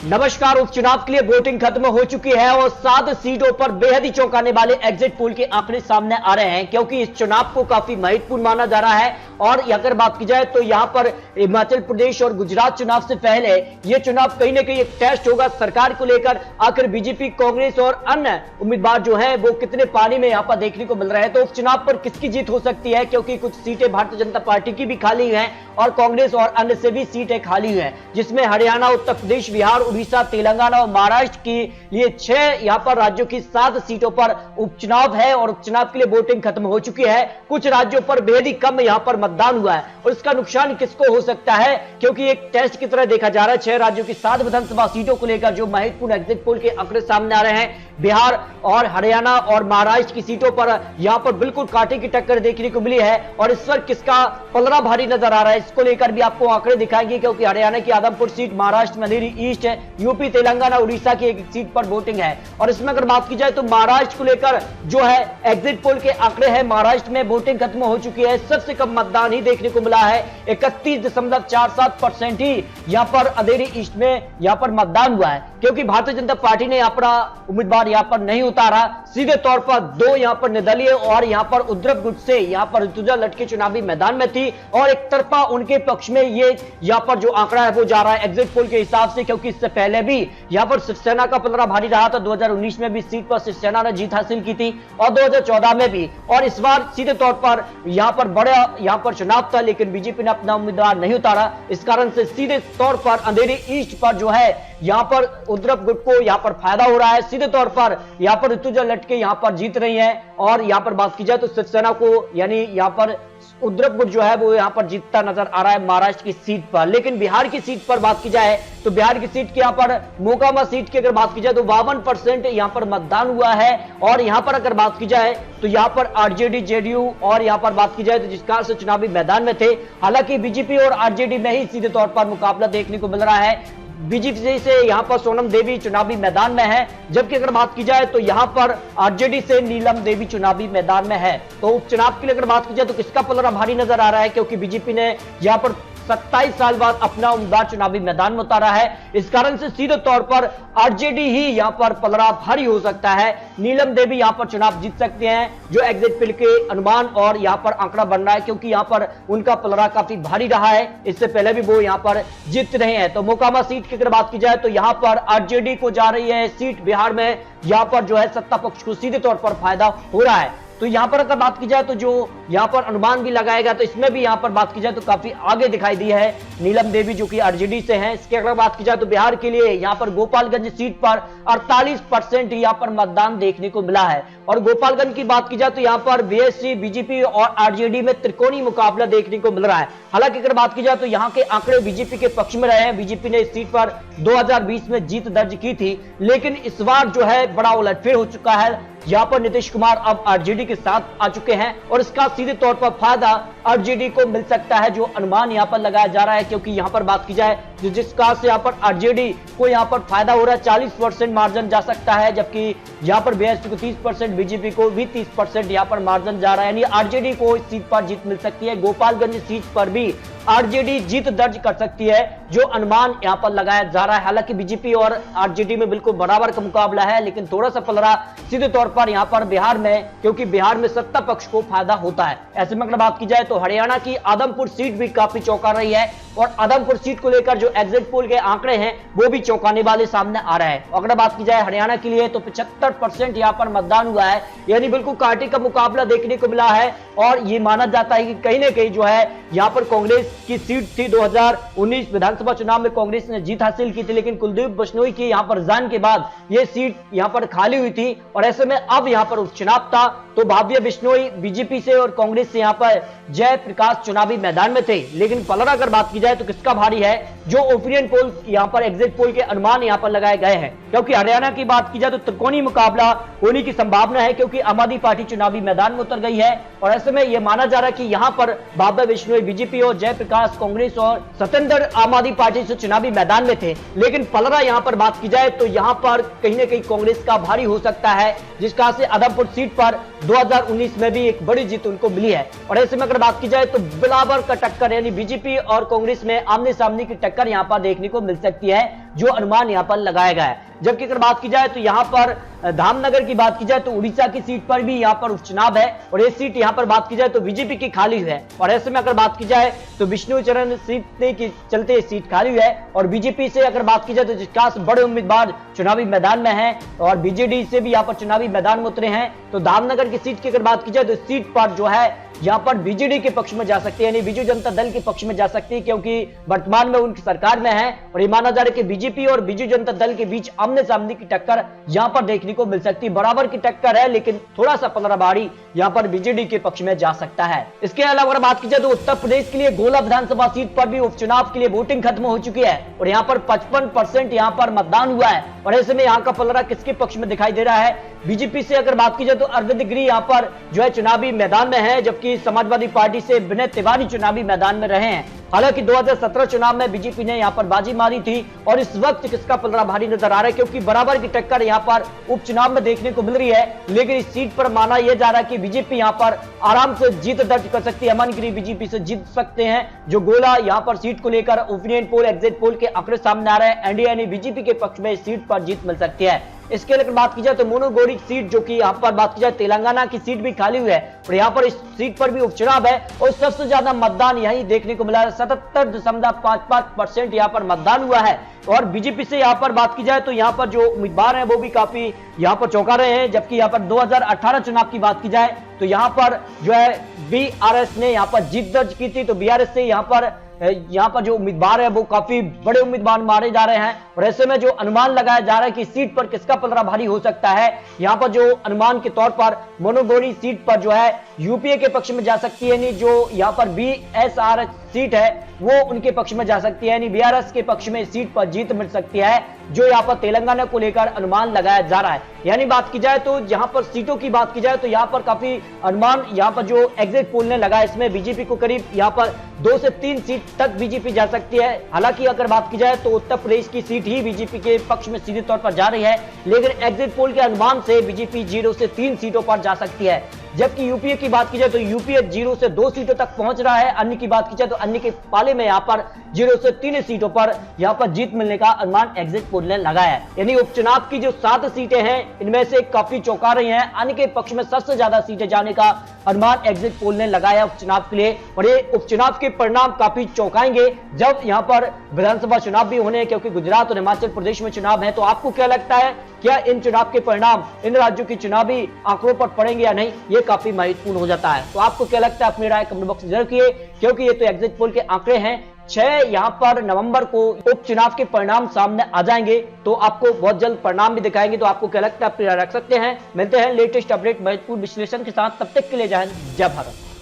नमस्कार। उपचुनाव के लिए वोटिंग खत्म हो चुकी है और 7 सीटों पर बेहद ही चौंकाने वाले एग्जिट पोल के आंकड़े सामने आ रहे हैं, क्योंकि इस चुनाव को काफी महत्वपूर्ण माना जा रहा है। और अगर बात की जाए तो यहां पर हिमाचल प्रदेश और गुजरात चुनाव से पहले यह चुनाव कहीं ना कहीं एक टेस्ट होगा सरकार को लेकर। आखिर बीजेपी, कांग्रेस और अन्य उम्मीदवार जो है वो कितने पानी में यहां पर देखने को मिल रहे हैं। तो उपचुनाव पर किसकी जीत हो सकती है, क्योंकि कुछ सीटें भारतीय जनता पार्टी की भी खाली हैं और कांग्रेस और अन्य से भी सीटें खाली हैं, जिसमें हरियाणा, उत्तर प्रदेश, बिहार, उड़ीसा, तेलंगाना और महाराष्ट्र के लिए 6 यहां पर राज्यों की 7 सीटों पर उपचुनाव है और उपचुनाव के लिए वोटिंग खत्म हो चुकी है। कुछ राज्यों पर बेहद ही कम यहां पर मतदान हुआ है और इसका नुकसान किसको हो सकता है, क्योंकि एक टेस्ट की तरह देखा जा रहा है। 6 राज्यों की 7 विधानसभा सीटों को लेकर जो महत्वपूर्ण एग्जिट पोल के आंकड़े सामने आ रहे हैं, बिहार और हरियाणा और महाराष्ट्र की सीटों पर यहां पर बिल्कुल कांटे की टक्कर देखने को मिली है और इस पर किसका पलड़ा भारी नजर आ रहा है, इसको लेकर भी आपको आंकड़े दिखाएंगे। क्योंकि हरियाणा की आदमपुर सीट, महाराष्ट्र में अंधेरी ईस्ट है, यूपी, तेलंगाना, उड़ीसा की एक सीट पर वोटिंग है। और इसमें अगर बात की जाए तो महाराष्ट्र को लेकर जो है एग्जिट पोल के आंकड़े हैं, महाराष्ट्र में वोटिंग खत्म हो चुकी है। सबसे कम मतदान ही देखने को मिला है, 31.47% ही यहां पर अंधेरी ईस्ट में यहां पर मतदान हुआ है, क्योंकि भारतीय जनता पार्टी ने अपना उम्मीदवार यहां पर नहीं उतारा। सीधे तौर पर 2 यहां पर निर्दलीय और यहां पर उद्धव गुट से यहां पर ऋतुजा लटके चुनावी मैदान में थी और एक तरफा उनके पक्ष में ये यहां पर जो आंकड़ा है वो जा रहा है एग्जिट पोल के हिसाब से। क्योंकि इससे पहले भी यहां पर शिवसेना का पलड़ा भारी रहा था, 2019 में भी सीट पर शिवसेना ने जीत हासिल की थी और 2014 में भी। और इस बार सीधे तौर पर यहां पर बड़ा यहां पर चुनाव था, लेकिन बीजेपी ने अपना उम्मीदवार नहीं उतारा। इस कारण से सीधे तौर पर अंधेरी ईस्ट पर जो है यहां पर उद्धव गुट को यहां पर फायदा हो रहा है। सीधे तौर पर यहां पर ऋतुजा लटके यहां पर जीत रही है और यहां पर बात की जाए तो शिवसेना को यानी यहां पर उद्धव गुट जो है वो यहां पर जीतता नजर आ रहा है महाराष्ट्र की सीट पर। लेकिन बिहार की सीट पर बात की जाए तो बिहार की सीट की यहां पर मोकामा सीट की अगर बात की जाए तो 52% यहां पर मतदान हुआ है। और यहां पर अगर बात की जाए तो यहां पर आरजेडी, जेडीयू और यहां पर बात की जाए तो जिस कारण से चुनावी मैदान में थे। हालांकि बीजेपी और आरजेडी में ही सीधे तौर पर मुकाबला देखने को मिल रहा है। बीजेपी से यहां पर सोनम देवी चुनावी मैदान में है, जबकि अगर बात की जाए तो यहां पर आरजेडी से नीलम देवी चुनावी मैदान में है। तो उपचुनाव के लिए अगर बात की जाए तो किसका पलड़ा भारी नजर आ रहा है, क्योंकि बीजेपी ने यहां पर 27 साल बाद अपना उम्मीदवार चुनावी मैदान में उतारा है। इस कारण से सीधे तौर पर आरजेडी ही यहां पर पलड़ा भारी हो सकता है। नीलम देवी यहां पर चुनाव जीत सकते हैं, जो एग्जिट पोल के अनुमान और यहां पर आंकड़ा बन रहा है, क्योंकि यहां पर उनका पलड़ा काफी भारी रहा है। इससे पहले भी वो यहां पर जीत रहे हैं। तो मोकामा सीट की अगर बात की जाए तो यहां पर आरजेडी को जा रही है सीट बिहार में, यहां पर जो है सत्ता पक्ष को सीधे तौर पर फायदा हो रहा है। तो यहां पर अगर बात की जाए तो जो यहां पर अनुमान भी लगाएगा तो इसमें भी यहां पर बात की जाए तो काफी आगे दिखाई दी है नीलम देवी, जो कि आरजेडी से हैं। इसके अगर बात की जाए तो बिहार के लिए यहां पर गोपालगंज सीट पर 48% यहां पर मतदान देखने को मिला है। और गोपालगंज की बात की जाए तो यहां पर बीएसपी, बीजेपी और आरजेडी में त्रिकोणीय मुकाबला देखने को मिल रहा है। हालांकि अगर बात की जाए तो यहां के आंकड़े बीजेपी के पक्ष में रहे हैं। बीजेपी ने इस सीट पर 2020 में जीत दर्ज की थी, लेकिन इस बार जो है बड़ा उलटफेर हो चुका है। यहां पर नीतीश कुमार अब आरजेडी के साथ आ चुके हैं और इसका सीधे तौर पर फायदा आरजेडी को मिल सकता है, जो अनुमान यहां पर लगाया जा रहा है। क्योंकि यहां पर बात की जाए जिस कारण से यहां पर आरजेडी को यहां पर फायदा हो रहा है, 40% मार्जिन जा सकता है, जबकि यहां पर बीएसपी को 30%, बीजेपी को भी 30% यहां पर मार्जिन जा रहा है। यानी आरजेडी को इस सीट पर जीत मिल सकती है। गोपालगंज सीट पर भी आरजेडी जीत दर्ज कर सकती है, जो अनुमान यहां पर लगाया जा रहा है। हालांकि बीजेपी और आरजेडी में बिल्कुल बराबर का मुकाबला है, लेकिन थोड़ा सा पलड़ा सीधे तौर पर यहां पर बिहार में, क्योंकि बिहार में सत्ता पक्ष को फायदा होता है। ऐसे में अगर बात की जाए तो हरियाणा की आदमपुर सीट भी काफी चौंका रही है और आदमपुर सीट को लेकर जो एग्जिट पोल के आंकड़े हैं वो भी चौंकाने वाले सामने आ रहे हैं। अगर बात की जाए हरियाणा के लिए तो 75% यहां पर मतदान हुआ है, यानी बिल्कुल कांटे का मुकाबला देखने को मिला है। और ये माना जाता है कि कहीं ना कहीं जो है यहां पर कांग्रेस की सीट थी, 2019 विधानसभा चुनाव में कांग्रेस ने जीत हासिल की थी, लेकिन कुलदीप बिश्नोई की यहां पर रिजाइन के बाद यह सीट यहां पर खाली हुई थी और ऐसे में अब यहां पर उपचुनाव था। तो भाव्य बिश्नोई बीजेपी से और कांग्रेस से यहां पर जय प्रकाश चुनावी मैदान में थे। लेकिन पलड़ा अगर बात की जाए तो किसका भारी है, जो ओपिनियन पोल यहां पर एग्जिट पोल के अनुमान यहां पर लगाए गए हैं। क्योंकि हरियाणा की बात की जाए तो त्रिकोणीय मुकाबला होने की संभावना है, क्योंकि आम आदमी पार्टी चुनावी मैदान में उतर गई है और ऐसे में यह माना जा रहा है कि यहां पर भाव्य बिश्नोई बीजेपी और जयप्रकाश कांग्रेस और सत्येंद्र आम आदमी पार्टी से चुनावी मैदान में थे। लेकिन पलड़ा यहां पर बात की जाए तो यहां पर कहीं ना कहीं कांग्रेस का भारी हो सकता है, जिस कारण से आदमपुर सीट पर 2019 में भी एक बड़ी जीत उनको मिली है। और ऐसे में अगर बात की जाए तो बराबर का टक्कर यानी बीजेपी और कांग्रेस में आमने सामने की टक्कर यहां पर देखने को मिल सकती है। जो अनुमान यहाँ पर लगाया गया है। जबकि अगर बात की जाए तो यहाँ पर धामनगर की बात की जाए तो उड़ीसा की सीट पर भी यहाँ पर उपचुनाव है और ये सीट यहाँ पर बात की जाए तो बीजेपी की खाली है। और ऐसे में अगर बात की जाए तो विष्णुचरण सीट के चलते सीट खाली है और बीजेपी से अगर बात की जाए तो जिसका बड़े उम्मीदवार चुनावी मैदान में है और बीजेडी से भी यहाँ पर चुनावी मैदान में उतरे हैं। तो धामनगर की सीट की अगर बात की जाए तो सीट पर जो है यहाँ पर बीजेडी के पक्ष में जा सकती है, यानी बीजू जनता दल के पक्ष में जा सकती है, क्योंकि वर्तमान में उनकी सरकार में है और ये माना जा रहा है कि बीजेपी और बीजू जनता दल के बीच आमने सामने की टक्कर यहाँ पर देखने को मिल सकती है। बराबर की टक्कर है लेकिन थोड़ा सा पलड़ा भारी यहाँ पर बीजेडी के पक्ष में जा सकता है। इसके अलावा अगर बात की जाए तो उत्तर प्रदेश के लिए गोला विधानसभा सीट पर भी उपचुनाव के लिए वोटिंग खत्म हो चुकी है और यहाँ पर 55% यहाँ पर मतदान हुआ है और ऐसे में यहाँ का पलड़ा किसके पक्ष में दिखाई दे रहा है। बीजेपी से अगर बात की जाए तो अरविंद गिरी यहाँ पर जो है चुनावी मैदान में है, जबकि समाजवादी पार्टी से विनय तिवारी चुनावी मैदान में रहे हैं। हालांकि 2017 चुनाव में बीजेपी ने यहां पर बाजी मारी थी और इस वक्त किसका पलड़ा भारी नजर आ रहा है, क्योंकि बराबर की टक्कर यहां पर उपचुनाव में देखने को मिल रही है। लेकिन इस सीट पर माना यह जा रहा है कि बीजेपी यहां पर आराम से जीत दर्ज कर सकती है। अमन गिरी बीजेपी से जीत सकते हैं। जो गोला यहां पर सीट को लेकर ओपिनियन पोल, एग्जिट पोल के आंकड़े सामने आ रहे हैं, एनडीए यानी बीजेपी के पक्ष में इस सीट पर जीत मिल सकती है। इसके लिए बात की जाए तो मोनोगोरी सीट, जो कि यहाँ पर बात की जाए तेलंगाना की सीट भी खाली हुई है और यहाँ पर इस सीट पर भी उपचुनाव है और सबसे ज्यादा मतदान यही देखने को मिला है। 77.55% यहाँ पर मतदान हुआ है और बीजेपी से यहाँ पर बात की जाए तो यहाँ पर जो उम्मीदवार हैं वो भी काफी यहाँ पर चौंका रहे हैं। जबकि यहाँ पर 2018 चुनाव की बात की जाए तो यहाँ पर जो है बीआरएस ने यहाँ पर जीत दर्ज की थी। तो बीआरएस से यहाँ पर जो उम्मीदवार है वो काफी बड़े उम्मीदवार माने जा रहे हैं और ऐसे में जो अनुमान लगाया जा रहा है कि सीट पर किसका पलड़ा भारी हो सकता है, यहाँ पर जो अनुमान के तौर पर मोनोगोरी सीट पर जो है यूपीए के पक्ष में जा सकती है, यानी जो यहाँ पर बीएसआर सीट है वो उनके पक्ष में जा सकती है, यानी बीआरएस के पक्ष में सीट पर जीत मिल सकती है, जो यहाँ पर तेलंगाना को लेकर अनुमान लगाया जा रहा है। यानी बात की जाए तो यहाँ पर सीटों की बात की जाए तो यहाँ पर काफी अनुमान यहाँ पर जो एग्जिट पोल ने लगाया, इसमें बीजेपी को करीब यहाँ पर 2 से 3 सीट तक बीजेपी जा सकती है। हालांकि अगर बात की जाए तो उत्तर प्रदेश की सीट ही बीजेपी के पक्ष में सीधे तौर पर जा रही है, लेकिन एग्जिट पोल के अनुमान से बीजेपी 0 से 3 सीटों पर जा सकती है। जबकि यूपीए की बात की जाए तो यूपीए 0 से 2 सीटों तक पहुंच रहा है। अन्य की बात की जाए तो अन्य के पाले में यहाँ पर 0 से 3 सीटों पर यहाँ पर जीत मिलने का अनुमान एग्जिट पोल ने लगाया है। यानी उपचुनाव की जो 7 सीटें हैं इनमें से काफी चौंका रही हैं। अन्य के पक्ष में सबसे ज्यादा सीटें जाने का अनुमान एग्जिट पोल ने लगाया उपचुनाव के लिए और ये उपचुनाव के परिणाम काफी चौंकाएंगे जब यहाँ पर विधानसभा चुनाव भी होने हैं, क्योंकि गुजरात और हिमाचल प्रदेश में चुनाव है। तो आपको क्या लगता है, क्या इन चुनाव के परिणाम इन राज्यों की चुनावी आंकड़ों पर पड़ेंगे या नहीं, ये काफी महत्वपूर्ण हो जाता है। तो आपको क्या लगता है, अपनी राय कमेंट बॉक्स में जरूर किए, क्योंकि ये तो एग्जिट पोल के आंकड़े हैं। 6 यहाँ पर नवंबर को उपचुनाव के परिणाम सामने आ जाएंगे, तो आपको बहुत जल्द परिणाम भी दिखाएंगे। तो आपको क्या लगता है, अपनी राय रख सकते हैं। मिलते हैं लेटेस्ट अपडेट महत्वपूर्ण विश्लेषण के साथ, तब तक के लिए जय हिंद, जय भारत।